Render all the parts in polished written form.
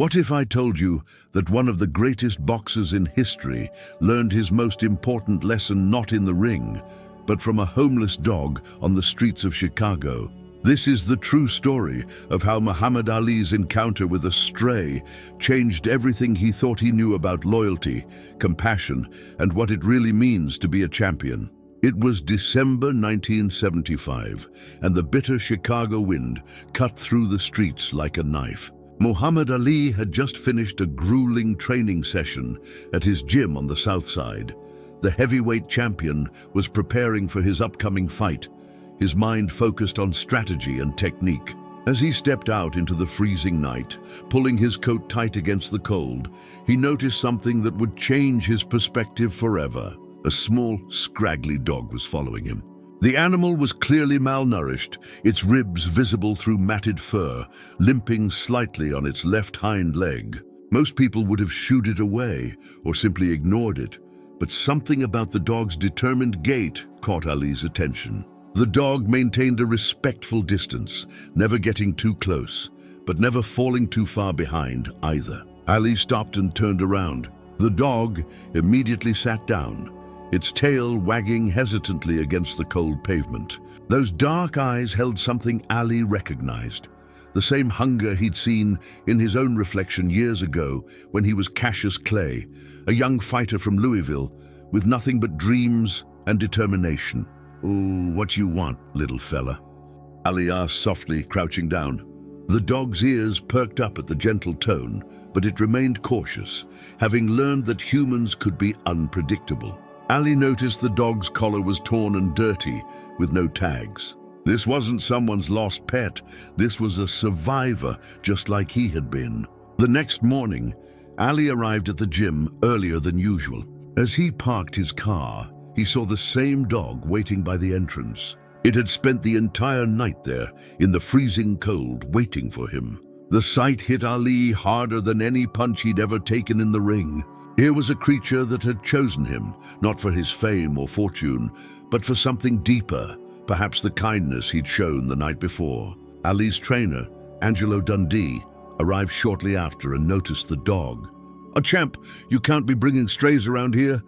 What if I told you that one of the greatest boxers in history learned his most important lesson not in the ring, but from a homeless dog on the streets of Chicago? This is the true story of how Muhammad Ali's encounter with a stray changed everything he thought he knew about loyalty, compassion, and what it really means to be a champion. It was December 1975, and the bitter Chicago wind cut through the streets like a knife. Muhammad Ali had just finished a grueling training session at his gym on the South Side. The heavyweight champion was preparing for his upcoming fight, his mind focused on strategy and technique. As he stepped out into the freezing night, pulling his coat tight against the cold, he noticed something that would change his perspective forever. A small, scraggly dog was following him. The animal was clearly malnourished, its ribs visible through matted fur, limping slightly on its left hind leg. Most people would have shooed it away or simply ignored it, but something about the dog's determined gait caught Ali's attention. The dog maintained a respectful distance, never getting too close, but never falling too far behind either. Ali stopped and turned around. The dog immediately sat down, its tail wagging hesitantly against the cold pavement. Those dark eyes held something Ali recognized, the same hunger he'd seen in his own reflection years ago when he was Cassius Clay, a young fighter from Louisville with nothing but dreams and determination. "Oh, what you want, little fella?" Ali asked softly, crouching down. The dog's ears perked up at the gentle tone, but it remained cautious, having learned that humans could be unpredictable. Ali noticed the dog's collar was torn and dirty, with no tags. This wasn't someone's lost pet. This was a survivor, just like he had been. The next morning, Ali arrived at the gym earlier than usual. As he parked his car, he saw the same dog waiting by the entrance. It had spent the entire night there, in the freezing cold, waiting for him. The sight hit Ali harder than any punch he'd ever taken in the ring. Here was a creature that had chosen him, not for his fame or fortune, but for something deeper, perhaps the kindness he'd shown the night before. Ali's trainer, Angelo Dundee, arrived shortly after and noticed the dog. "A champ, you can't be bringing strays around here.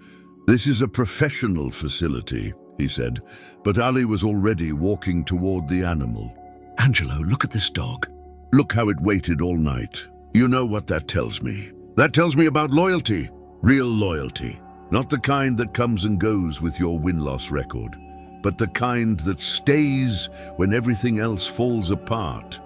This is a professional facility," he said, but Ali was already walking toward the animal. "Angelo, look at this dog. Look how it waited all night. You know what that tells me? That tells me about loyalty. Real loyalty. Not the kind that comes and goes with your win-loss record, but the kind that stays when everything else falls apart."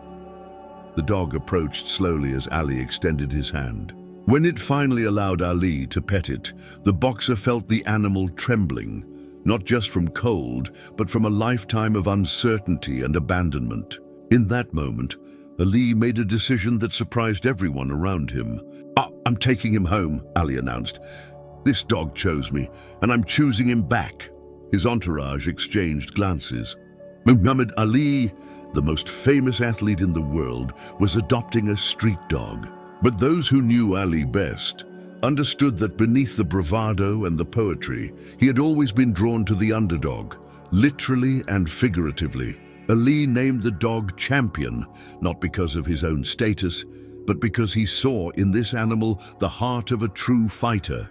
The dog approached slowly as Ali extended his hand. When it finally allowed Ali to pet it, the boxer felt the animal trembling, not just from cold, but from a lifetime of uncertainty and abandonment. In that moment, Ali made a decision that surprised everyone around him. "I'm taking him home," Ali announced. "This dog chose me, and I'm choosing him back." His entourage exchanged glances. Muhammad Ali, the most famous athlete in the world, was adopting a street dog. But those who knew Ali best understood that beneath the bravado and the poetry, he had always been drawn to the underdog, literally and figuratively. Ali named the dog Champion, not because of his own status, but because he saw in this animal the heart of a true fighter,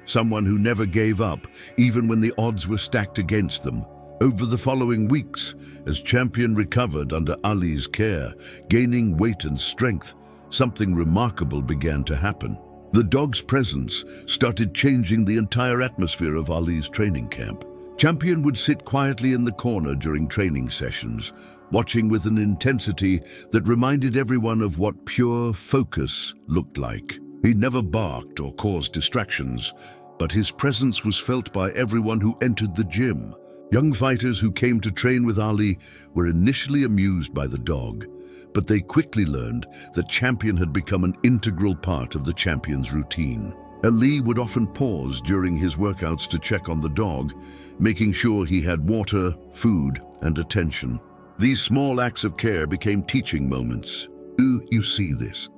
someone who never gave up, even when the odds were stacked against them. Over the following weeks, as Champion recovered under Ali's care, gaining weight and strength, something remarkable began to happen. The dog's presence started changing the entire atmosphere of Ali's training camp. Champion would sit quietly in the corner during training sessions, watching with an intensity that reminded everyone of what pure focus looked like. He never barked or caused distractions, but his presence was felt by everyone who entered the gym. Young fighters who came to train with Ali were initially amused by the dog, but they quickly learned that Champion had become an integral part of the champion's routine. Ali would often pause during his workouts to check on the dog, making sure he had water, food, and attention. These small acts of care became teaching moments. You see this.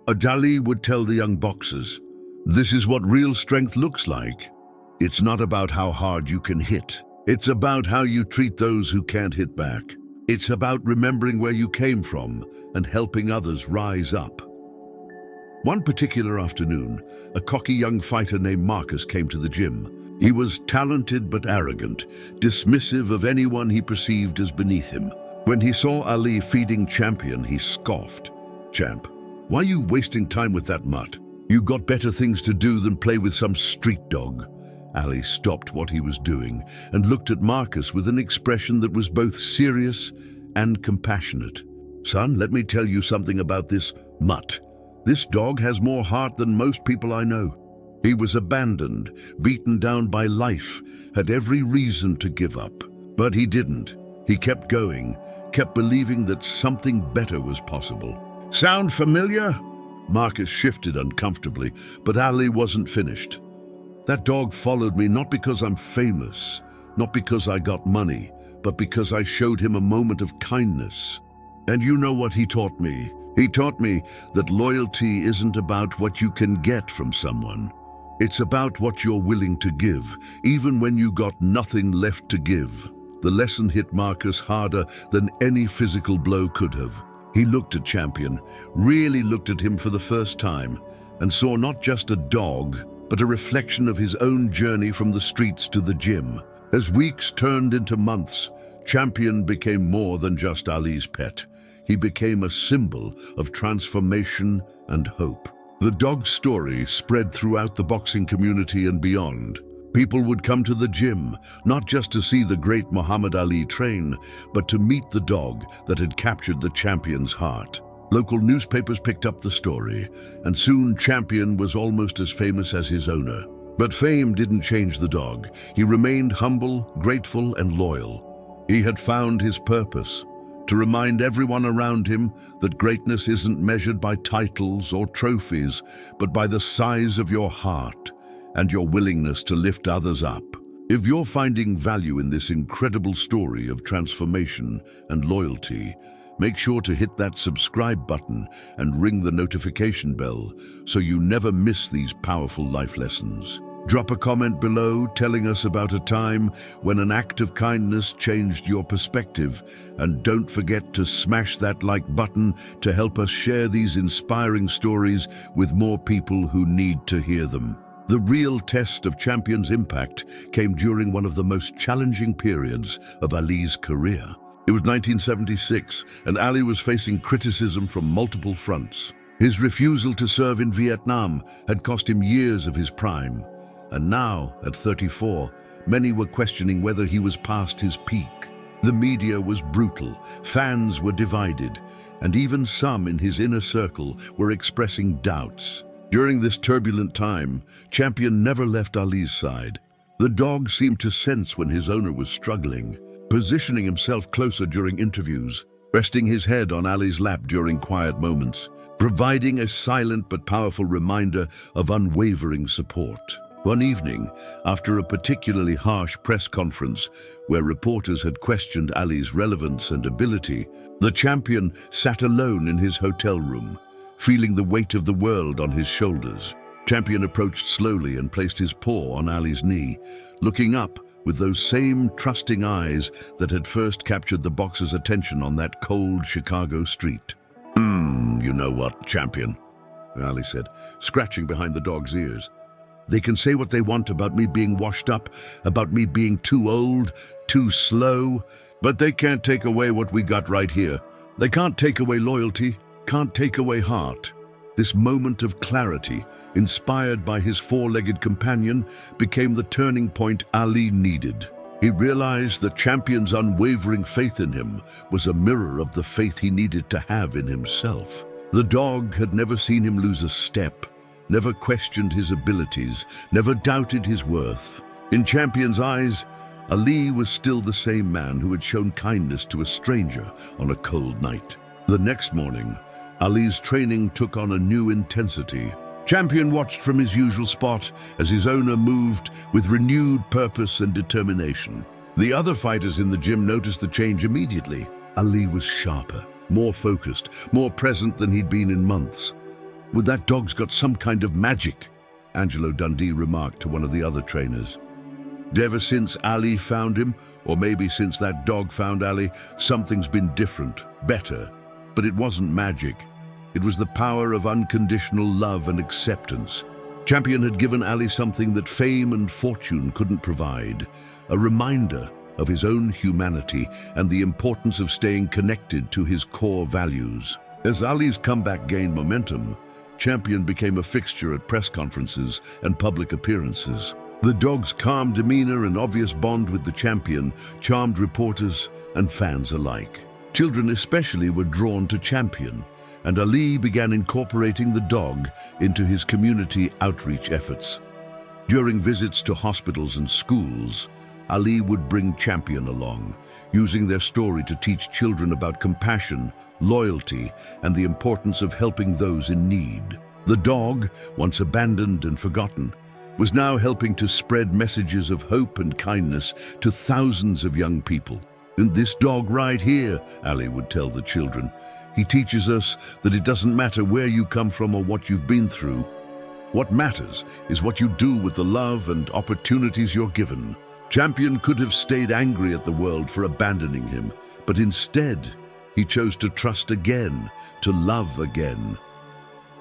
Ali would tell the young boxers, "This is what real strength looks like. It's not about how hard you can hit. It's about how you treat those who can't hit back. It's about remembering where you came from and helping others rise up." One particular afternoon, a cocky young fighter named Marcus came to the gym. He was talented but arrogant, dismissive of anyone he perceived as beneath him. When he saw Ali feeding Champion, he scoffed. "Champ, why are you wasting time with that mutt? You got better things to do than play with some street dog." Ali stopped what he was doing and looked at Marcus with an expression that was both serious and compassionate. "Son, let me tell you something about this mutt. This dog has more heart than most people I know. He was abandoned, beaten down by life, had every reason to give up. But he didn't. He kept going, kept believing that something better was possible." "Sound familiar?" Marcus shifted uncomfortably, but Ali wasn't finished. "That dog followed me not because I'm famous, not because I got money, but because I showed him a moment of kindness. And you know what he taught me? He taught me that loyalty isn't about what you can get from someone. It's about what you're willing to give, even when you got nothing left to give." The lesson hit Marcus harder than any physical blow could have. He looked at Champion, really looked at him for the first time, and saw not just a dog, but a reflection of his own journey from the streets to the gym. As weeks turned into months, Champion became more than just Ali's pet. He became a symbol of transformation and hope. The dog's story spread throughout the boxing community and beyond. People would come to the gym, not just to see the great Muhammad Ali train, but to meet the dog that had captured the Champion's heart. Local newspapers picked up the story, and soon Champion was almost as famous as his owner. But fame didn't change the dog. He remained humble, grateful, and loyal. He had found his purpose: to remind everyone around him that greatness isn't measured by titles or trophies, but by the size of your heart and your willingness to lift others up. If you're finding value in this incredible story of transformation and loyalty, make sure to hit that subscribe button and ring the notification bell so you never miss these powerful life lessons. Drop a comment below telling us about a time when an act of kindness changed your perspective, and don't forget to smash that like button to help us share these inspiring stories with more people who need to hear them. The real test of Champion's impact came during one of the most challenging periods of Ali's career. It was 1976, and Ali was facing criticism from multiple fronts. His refusal to serve in Vietnam had cost him years of his prime. And now, at 34, many were questioning whether he was past his peak. The media was brutal, fans were divided, and even some in his inner circle were expressing doubts. During this turbulent time, Champion never left Ali's side. The dog seemed to sense when his owner was struggling, positioning himself closer during interviews, resting his head on Ali's lap during quiet moments, providing a silent but powerful reminder of unwavering support. One evening, after a particularly harsh press conference where reporters had questioned Ali's relevance and ability, the Champion sat alone in his hotel room, feeling the weight of the world on his shoulders. Champion approached slowly and placed his paw on Ali's knee, looking up with those same trusting eyes that had first captured the boxer's attention on that cold Chicago street. You know what, Champion," Ali said, scratching behind the dog's ears. "They can say what they want about me being washed up, about me being too old, too slow, but they can't take away what we got right here. They can't take away loyalty, can't take away heart." This moment of clarity, inspired by his four-legged companion, became the turning point Ali needed. He realized that Champion's unwavering faith in him was a mirror of the faith he needed to have in himself. The dog had never seen him lose a step, never questioned his abilities, never doubted his worth. In Champion's eyes, Ali was still the same man who had shown kindness to a stranger on a cold night. The next morning, Ali's training took on a new intensity. Champion watched from his usual spot as his owner moved with renewed purpose and determination. The other fighters in the gym noticed the change immediately. Ali was sharper, more focused, more present than he'd been in months. "Would that dog's got some kind of magic," Angelo Dundee remarked to one of the other trainers. "Ever since Ali found him, or maybe since that dog found Ali, something's been different, better. But it wasn't magic. It was the power of unconditional love and acceptance. Champion had given Ali something that fame and fortune couldn't provide, a reminder of his own humanity and the importance of staying connected to his core values. As Ali's comeback gained momentum, Champion became a fixture at press conferences and public appearances. The dog's calm demeanor and obvious bond with the champion charmed reporters and fans alike. Children especially were drawn to Champion, and Ali began incorporating the dog into his community outreach efforts. During visits to hospitals and schools, Ali would bring Champion along, using their story to teach children about compassion, loyalty, and the importance of helping those in need. The dog, once abandoned and forgotten, was now helping to spread messages of hope and kindness to thousands of young people. "And this dog right here," Ali would tell the children, "he teaches us that it doesn't matter where you come from or what you've been through. What matters is what you do with the love and opportunities you're given." Champion could have stayed angry at the world for abandoning him, but instead, he chose to trust again, to love again.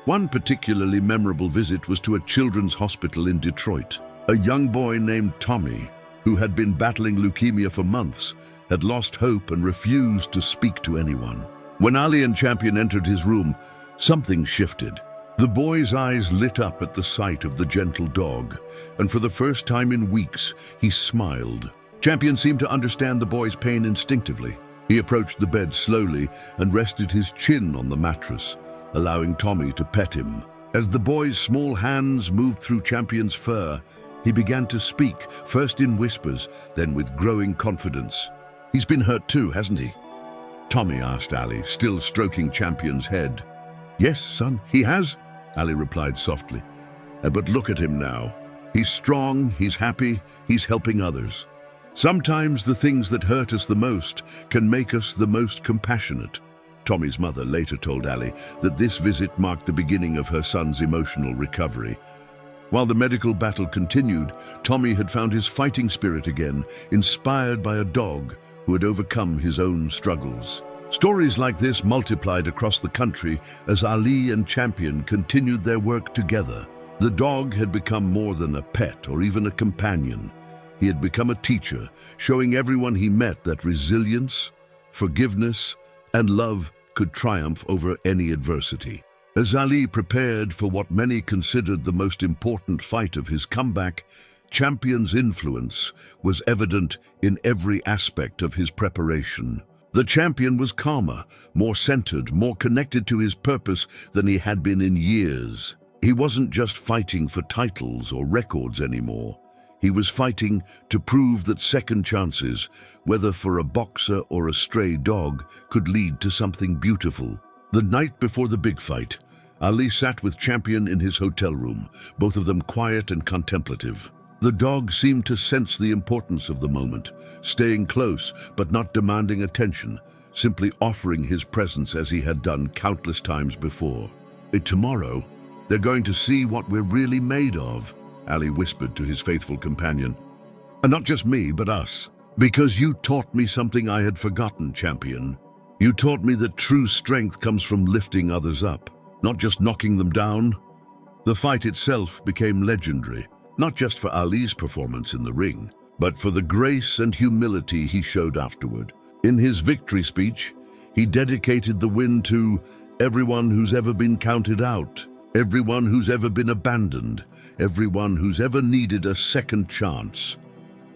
One particularly memorable visit was to a children's hospital in Detroit. A young boy named Tommy, who had been battling leukemia for months, had lost hope and refused to speak to anyone. When Ali and Champion entered his room, something shifted. The boy's eyes lit up at the sight of the gentle dog, and for the first time in weeks, he smiled. Champion seemed to understand the boy's pain instinctively. He approached the bed slowly and rested his chin on the mattress, allowing Tommy to pet him. As the boy's small hands moved through Champion's fur, he began to speak, first in whispers, then with growing confidence. "He's been hurt too, hasn't he?" Tommy asked Ali, still stroking Champion's head. "Yes, son, he has," Ali replied softly. "But look at him now. He's strong, he's happy, he's helping others. Sometimes the things that hurt us the most can make us the most compassionate." Tommy's mother later told Ali that this visit marked the beginning of her son's emotional recovery. While the medical battle continued, Tommy had found his fighting spirit again, inspired by a dog who had overcome his own struggles. Stories like this multiplied across the country as Ali and Champion continued their work together. The dog had become more than a pet or even a companion. He had become a teacher, showing everyone he met that resilience, forgiveness, and love could triumph over any adversity. As Ali prepared for what many considered the most important fight of his comeback, Champion's influence was evident in every aspect of his preparation. The champion was calmer, more centered, more connected to his purpose than he had been in years. He wasn't just fighting for titles or records anymore. He was fighting to prove that second chances, whether for a boxer or a stray dog, could lead to something beautiful. The night before the big fight, Ali sat with Champion in his hotel room, both of them quiet and contemplative. The dog seemed to sense the importance of the moment, staying close but not demanding attention, simply offering his presence as he had done countless times before. "Tomorrow, they're going to see what we're really made of," Ali whispered to his faithful companion. "And not just me, but us. Because you taught me something I had forgotten, Champion. You taught me that true strength comes from lifting others up, not just knocking them down." The fight itself became legendary, not just for Ali's performance in the ring, but for the grace and humility he showed afterward. In his victory speech, he dedicated the win to everyone who's ever been counted out, everyone who's ever been abandoned, everyone who's ever needed a second chance.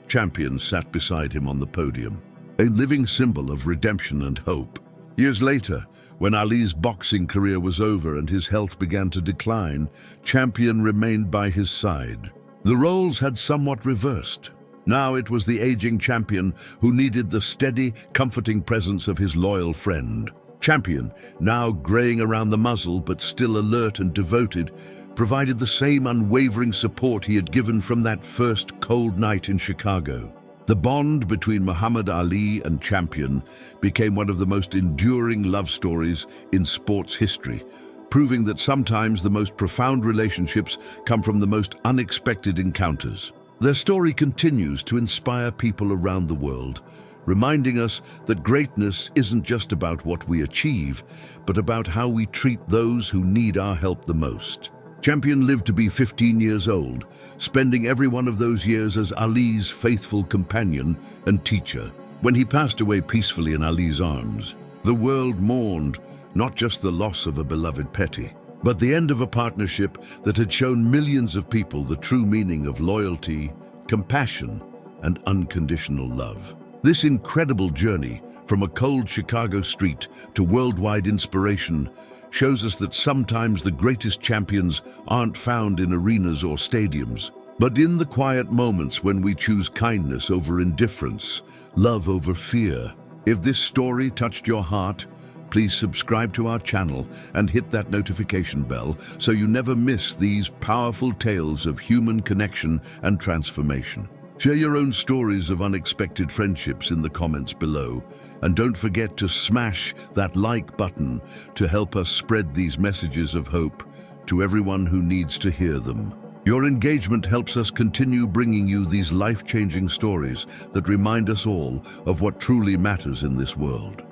Champion sat beside him on the podium, a living symbol of redemption and hope. Years later, when Ali's boxing career was over and his health began to decline, Champion remained by his side. The roles had somewhat reversed. Now it was the aging champion who needed the steady, comforting presence of his loyal friend. Champion, now graying around the muzzle but still alert and devoted, provided the same unwavering support he had given from that first cold night in Chicago. The bond between Muhammad Ali and Champion became one of the most enduring love stories in sports history, proving that sometimes the most profound relationships come from the most unexpected encounters. Their story continues to inspire people around the world, reminding us that greatness isn't just about what we achieve, but about how we treat those who need our help the most. Champion lived to be 15 years old, spending every one of those years as Ali's faithful companion and teacher. When he passed away peacefully in Ali's arms, the world mourned not just the loss of a beloved petty, but the end of a partnership that had shown millions of people the true meaning of loyalty, compassion, and unconditional love. This incredible journey from a cold Chicago street to worldwide inspiration shows us that sometimes the greatest champions aren't found in arenas or stadiums, but in the quiet moments when we choose kindness over indifference, love over fear. If this story touched your heart, please subscribe to our channel and hit that notification bell so you never miss these powerful tales of human connection and transformation. Share your own stories of unexpected friendships in the comments below, and don't forget to smash that like button to help us spread these messages of hope to everyone who needs to hear them. Your engagement helps us continue bringing you these life-changing stories that remind us all of what truly matters in this world.